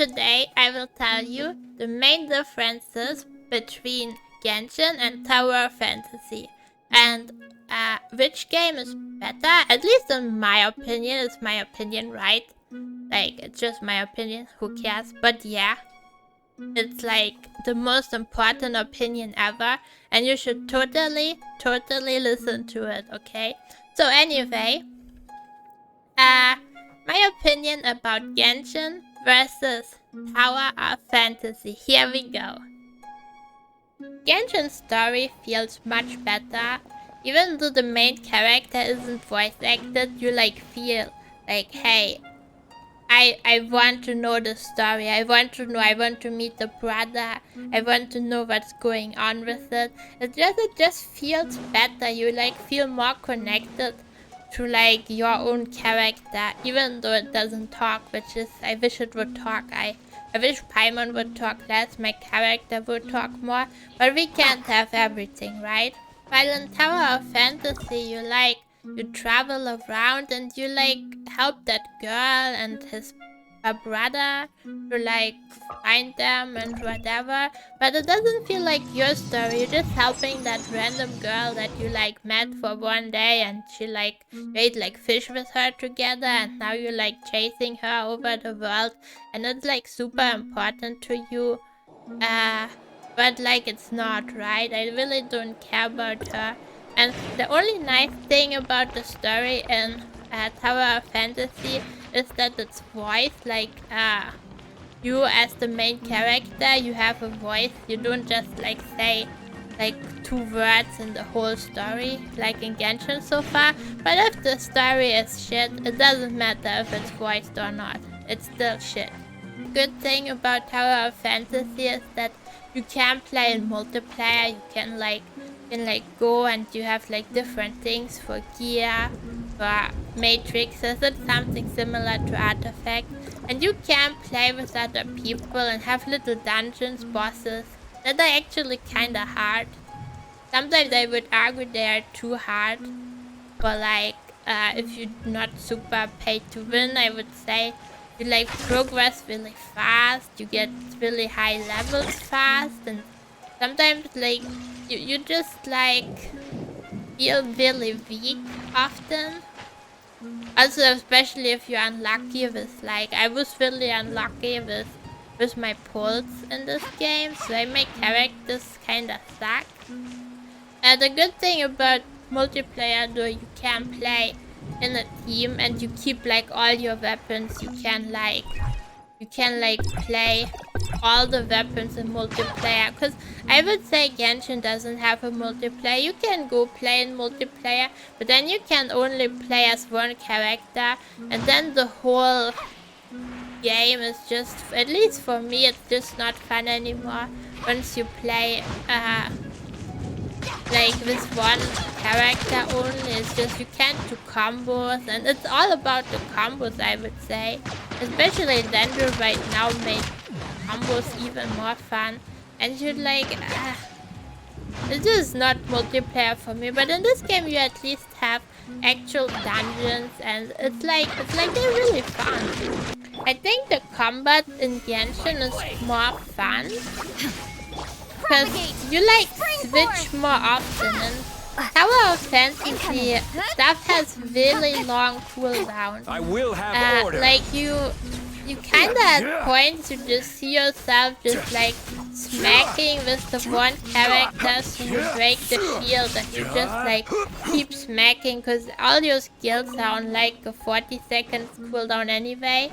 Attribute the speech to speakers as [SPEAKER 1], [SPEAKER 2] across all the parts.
[SPEAKER 1] today I will tell you the main differences between Genshin and Tower Fantasy, and which game is better, at least in my opinion. It's my opinion, right? Like, it's just my opinion, who cares? But yeah, it's like the most important opinion ever, and you should totally listen to it, okay? So anyway, my opinion about Genshin versus Tower of Fantasy. Here we go. Genshin's story feels much better. Even though the main character isn't voice acted, you like feel like, hey, I want to know the story. I want to meet the brother. I want to know what's going on with it. It just feels better. You like feel more connected to like your own character, even though it doesn't talk, which is, I wish it would talk. I wish Paimon would talk less, my character would talk more, but we can't have everything, right? While in Tower of Fantasy, you travel around and you like help that girl and her brother to like find them and whatever, but it doesn't feel like your story. You're just helping that random girl that you like met for one day, and she like ate like fish with her together, and now you're like chasing her over the world, and it's like super important to you, but like it's not, right? I really don't care about her. And the only nice thing about the story in Tower of Fantasy is that it's voiced. Like, you as the main character, you have a voice. You don't just like say like 2 words in the whole story, like in Genshin so far. But if the story is shit, it doesn't matter if it's voiced or not. It's still shit. Good thing about Tower of Fantasy is that you can play in multiplayer. You can like go and you have like different things for gear, for matrixes. It's something similar to Artifact, and you can play with other people and have little dungeons, bosses that are actually kinda hard. Sometimes I would argue they are too hard, but like if you're not super paid to win, I would say you like progress really fast, you get really high levels fast, and sometimes like you just like feel really weak often. Also, especially if you're unlucky with like, I was really unlucky with my pulls in this game, so I make characters kinda suck. The good thing about multiplayer though, you can play in a team and you keep like all your weapons. You can like play all the weapons in multiplayer, because I would say Genshin doesn't have a multiplayer. You can go play in multiplayer, but then you can only play as one character, and then the whole game is just, at least for me, it's just not fun anymore once you play like with one character only. It's just you can't do combos, and it's all about the combos, I would say. Especially Dendro right now made combos even more fun, and you're like, it's just not multiplayer for me. But in this game you at least have actual dungeons, and it's like they're really fun. I think the combat in Genshin is more fun because you like switch more often, and Tower of Fantasy stuff has really long cooldowns.
[SPEAKER 2] I will have order.
[SPEAKER 1] Like you kinda at points you just see yourself just like smacking with the one character, so you break the shield and you just like keep smacking, because all your skills are on like a 40 seconds cooldown anyway.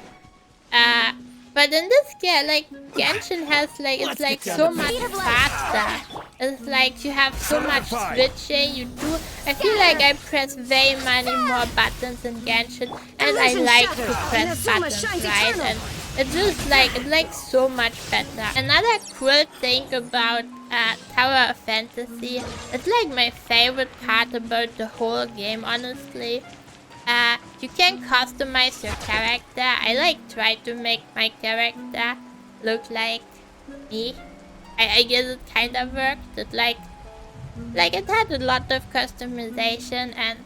[SPEAKER 1] But in this game, like Genshin has like, it's like so much faster. It's like you have so much switching. I feel like I press way many more buttons in Genshin, and I like to press buttons, right? And it's just like, it's like so much better. Another cool thing about Tower of Fantasy, it's like my favorite part about the whole game, honestly. You can customize your character. I like try to make my character look like me. I guess it kind of worked. It like it had a lot of customization, and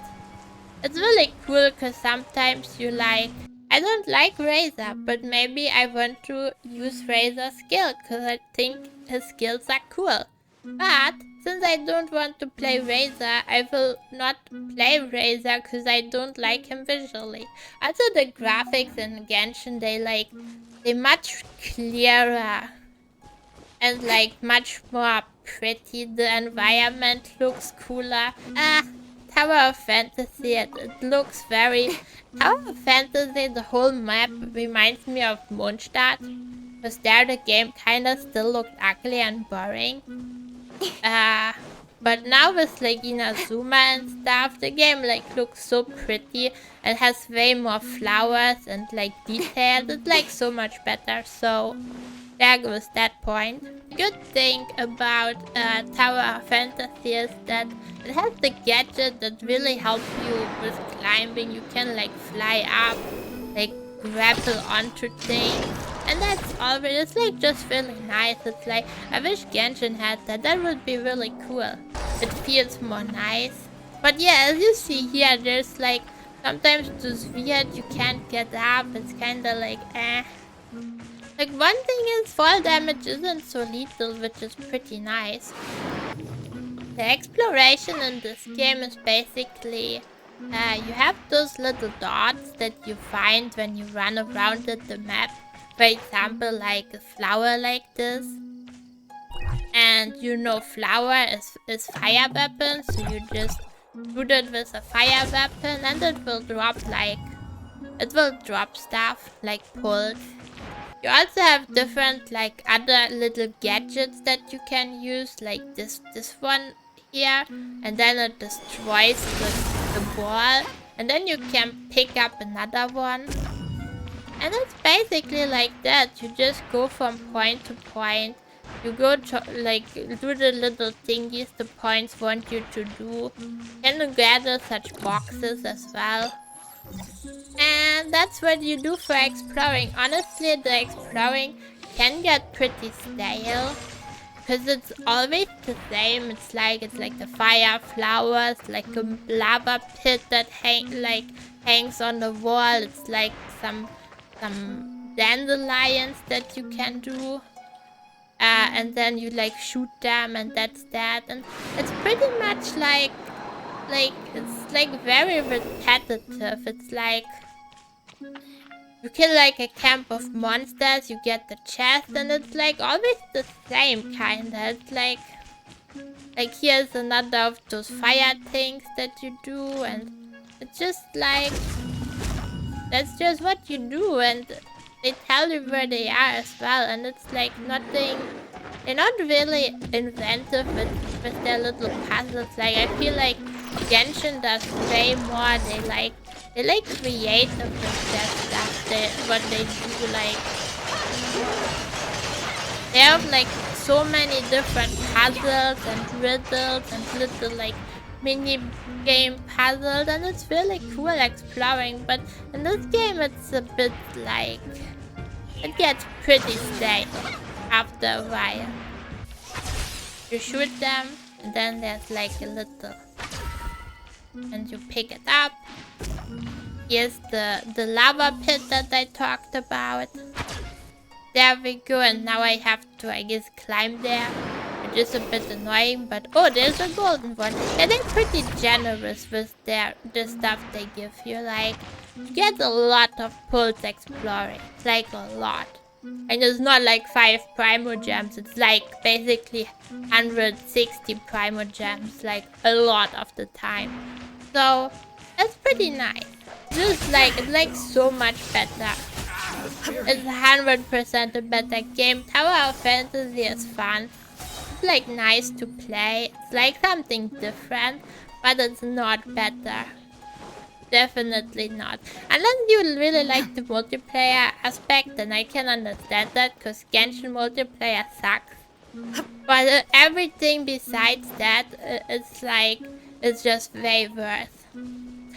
[SPEAKER 1] it's really cool because sometimes you like, I don't like Razer, but maybe I want to use Razer's skill because I think his skills are cool. But since I don't want to play Razer, I will not play Razer because I don't like him visually. Also the graphics in Genshin, they're much clearer and like much more pretty. The environment looks cooler. Tower of Fantasy, it looks very... Tower of Fantasy, the whole map reminds me of Mondstadt. Because there the game kinda still looked ugly and boring. But now with like Inazuma and stuff, the game like looks so pretty and has way more flowers and like details. It's like so much better, so there goes that point. The good thing about Tower of Fantasy is that it has the gadget that really helps you with climbing. You can like fly up, like grapple onto things. And that's already, it's like just really nice. It's like, I wish Genshin had that. That would be really cool. It feels more nice. But yeah, as you see here, there's like, sometimes it's weird, you can't get up. It's kinda like, eh. Like one thing is fall damage isn't so lethal, which is pretty nice. The exploration in this game is basically, you have those little dots that you find when you run around at the map. For example, like a flower like this. And you know flower is fire weapon, so you just shoot it with a fire weapon and it will drop stuff like pulse. You also have different like other little gadgets that you can use, like this one here, and then it destroys the ball, and then you can pick up another one. And it's basically like that. You just go from point to point. You go to like do the little thingies the points want you to do. And you gather such boxes as well. And that's what you do for exploring. Honestly, the exploring can get pretty stale. Because it's always the same. It's like the fire flowers, like a lava pit that hangs on the wall. It's like some dandelions that you can do, and then you like shoot them, and that's that. And it's pretty much like it's like very repetitive. It's like you kill like a camp of monsters, you get the chest, and it's like always the same kinda. It's like here's another of those fire things that you do, and it's just like that's just what you do, and they tell you where they are as well, and it's like nothing. They're not really inventive with their little puzzles. Like I feel like Genshin does way more. They like creative with their stuff. What they do, like they have like so many different puzzles and riddles and little like mini game puzzles, and it's really cool exploring. But in this game it's a bit like it gets pretty stale after a while. You shoot them, and then there's like a little, and you pick it up. Here's the lava pit that I talked about. There we go, and now I have to, I guess, climb there. Which is a bit annoying, but oh, there's a golden one. Yeah, they're pretty generous with the stuff they give you. Like, you get a lot of pulse exploring. It's like a lot. And it's not like 5 Primo Gems. It's like basically 160 Primo Gems. Like a lot of the time. So, that's pretty nice. Just like, it's like so much better. It's 100% a better game. Tower of Fantasy is fun. It's like nice to play. It's like something different, but it's not better. Definitely not. Unless you really like the multiplayer aspect, then I can understand that, because Genshin multiplayer sucks. But everything besides that, it's like, it's just way worth.